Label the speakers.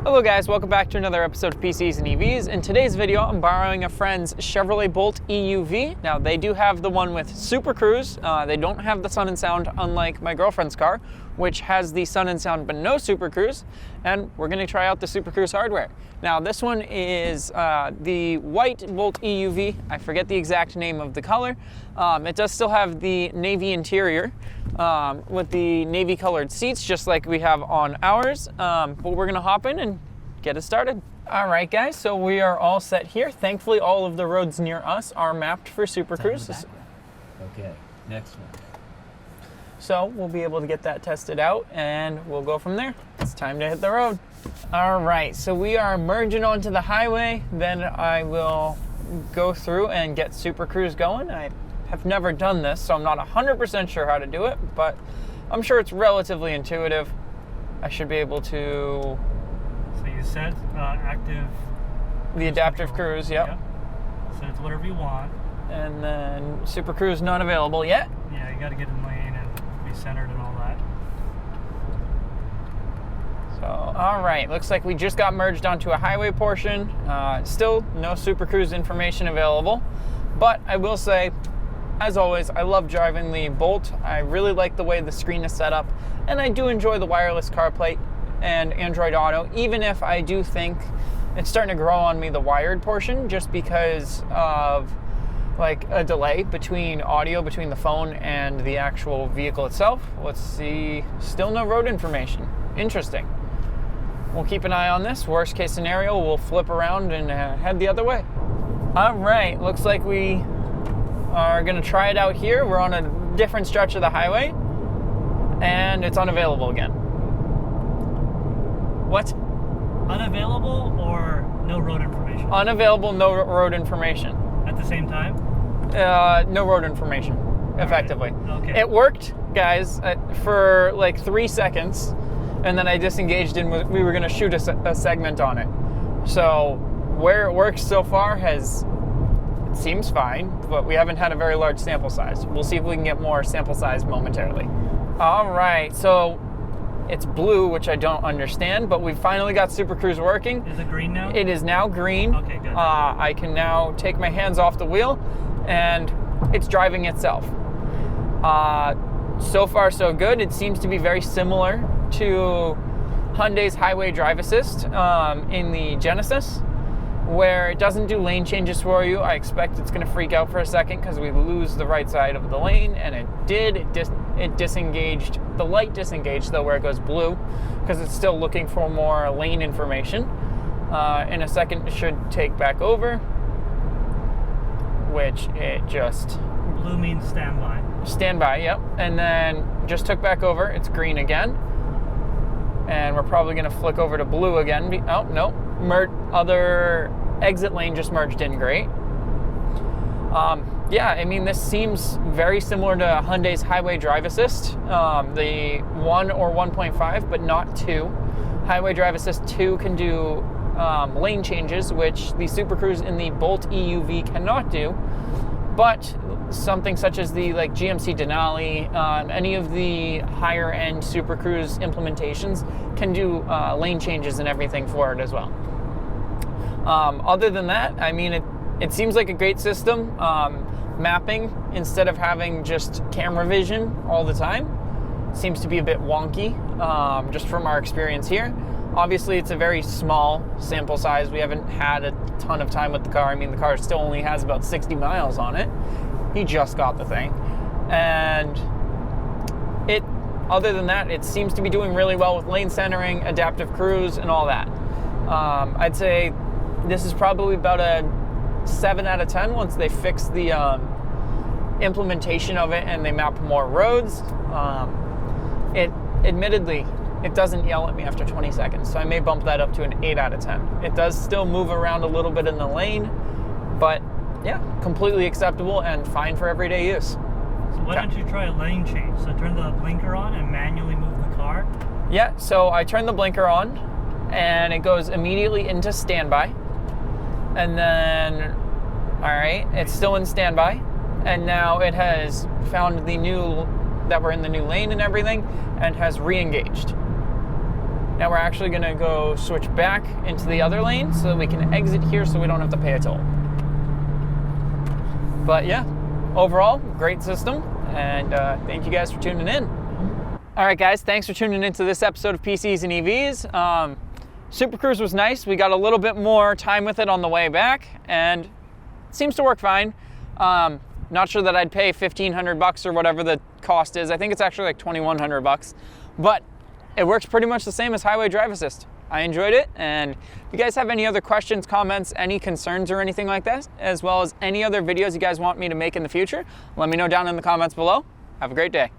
Speaker 1: Hello guys, welcome back to another episode of PCs and EVs. In today's video, I'm borrowing a friend's Chevrolet Bolt EUV. Now, they do have the one with Supercruise. They don't have the Sun and Sound, unlike my girlfriend's car, which has the Sun and Sound but no Supercruise. And we're gonna try out the Supercruise hardware. Now, this one is the white Bolt EUV. I forget the exact name of the color. It does still have the navy interior with the navy colored seats, just like we have on ours. But we're gonna hop in and get it started. All right, guys, so we are all set here. Thankfully, all of the roads near us are mapped for Supercruise.
Speaker 2: Okay, next one.
Speaker 1: So we'll be able to get that tested out and we'll go from there. It's time to hit the road. All right, so we are merging onto the highway. Then I will go through and get Supercruise going. I have never done this, so I'm not 100% sure how to do it, but I'm sure it's relatively intuitive. I should be able to...
Speaker 3: So you set active...
Speaker 1: The adaptive cruise, yep.
Speaker 3: So it's whatever you want.
Speaker 1: And then Supercruise not available yet.
Speaker 3: Yeah, you gotta get in lane and be centered and all that.
Speaker 1: So, all right, looks like we just got merged onto a highway portion. Still no Supercruise information available, but I will say, as always, I love driving the Bolt. I really like the way the screen is set up, and I do enjoy the wireless CarPlay and Android Auto, even if I do think it's starting to grow on me, the wired portion, just because of like a delay between audio between the phone and the actual vehicle itself. Let's see, still no road information. Interesting. We'll keep an eye on this. Worst case scenario, we'll flip around and head the other way. All right, looks like we are gonna try it out here. We're on a different stretch of the highway and it's unavailable again. What?
Speaker 3: Unavailable or no road information?
Speaker 1: Unavailable, no road information.
Speaker 3: At the same time?
Speaker 1: No road information, effectively.
Speaker 3: Right. Okay.
Speaker 1: It worked, guys, for like 3 seconds, and then I disengaged and we were gonna shoot a segment on it. So where it works so far it seems fine, but we haven't had a very large sample size. We'll see if we can get more sample size momentarily. All right, so it's blue, which I don't understand, but we finally got Supercruise working.
Speaker 3: Is it green now?
Speaker 1: It is now green.
Speaker 3: Okay, good.
Speaker 1: I can now take my hands off the wheel and it's driving itself. So far so good. It seems to be very similar to Hyundai's Highway Drive Assist in the Genesis, where it doesn't do lane changes for you. I expect it's gonna freak out for a second because we lose the right side of the lane, and it did. It disengaged. The light disengaged though where it goes blue, because it's still looking for more lane information. In a second it should take back over, which it just...
Speaker 3: Blue means standby.
Speaker 1: Standby, yep. And then just took back over. It's green again. And we're probably gonna flick over to blue again. Oh, no. Other exit lane just merged in, great. Yeah, I mean, this seems very similar to Hyundai's Highway Drive Assist, the 1 or 1.5, but not 2. Highway Drive Assist 2 can do lane changes, which the Supercruise in the Bolt EUV cannot do, but something such as the GMC Denali, any of the higher end Supercruise implementations can do lane changes and everything for it as well. Other than that, I mean, it seems like a great system. Mapping, instead of having just camera vision all the time, seems to be a bit wonky, just from our experience here. Obviously, it's a very small sample size. We haven't had a ton of time with the car. I mean, the car still only has about 60 miles on it. He just got the thing. And other than that, it seems to be doing really well with lane centering, adaptive cruise, and all that. I'd say this is probably about a 7 out of 10 once they fix the implementation of it and they map more roads. Admittedly, it doesn't yell at me after 20 seconds, so I may bump that up to an 8 out of 10. It does still move around a little bit in the lane, but yeah, completely acceptable and fine for everyday use.
Speaker 3: So why don't you try a lane change? So turn the blinker on and manually move the car.
Speaker 1: Yeah, so I turn the blinker on and it goes immediately into standby. And then, all right, it's still in standby. And now it has found that we're in the new lane and everything, and has re-engaged. Now we're actually gonna go switch back into the other lane so that we can exit here so we don't have to pay a toll. But yeah, overall, great system, and thank you guys for tuning in. All right, guys, thanks for tuning into this episode of PCs and EVs. Supercruise was nice. We got a little bit more time with it on the way back, and it seems to work fine. Not sure that I'd pay $1,500 or whatever the cost is. I think it's actually like $2,100, but it works pretty much the same as highway drive assist. I enjoyed it, and if you guys have any other questions, comments, any concerns or anything like that, as well as any other videos you guys want me to make in the future, let me know down in the comments below. Have a great day.